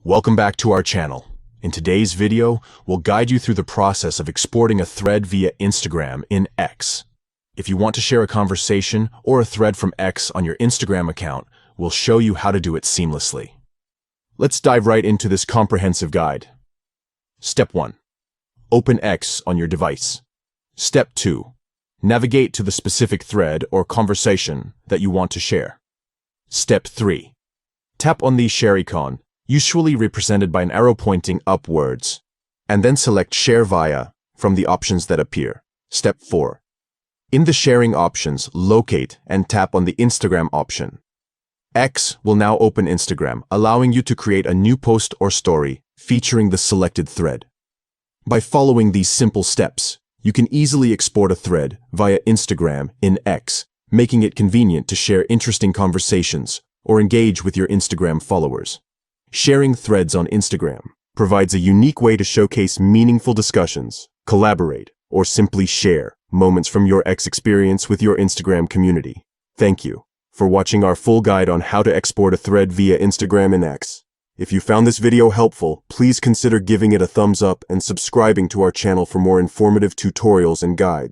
Welcome back to our channel. In today's video, we'll guide you through the process of exporting a thread via Instagram in X. If you want to share a conversation or a thread from X on your Instagram account, we'll show you how to do it seamlessly. Let's dive right into this comprehensive guide. Step 1. Open X on your device. Step 2. Navigate to the specific thread or conversation that you want to share. Step 3. Tap on the share icon, usually represented by an arrow pointing upwards, and then select Share Via from the options that appear. Step 4. In the sharing options, locate and tap on the Instagram option. X will now open Instagram, allowing you to create a new post or story featuring the selected thread. By following these simple steps, you can easily export a thread via Instagram in X, making it convenient to share interesting conversations or engage with your Instagram followers. Sharing threads on Instagram provides a unique way to showcase meaningful discussions, collaborate, or simply share moments from your X experience with your Instagram community. Thank you for watching our full guide on how to export a thread via Instagram in X. If you found this video helpful, please consider giving it a thumbs up and subscribing to our channel for more informative tutorials and guides.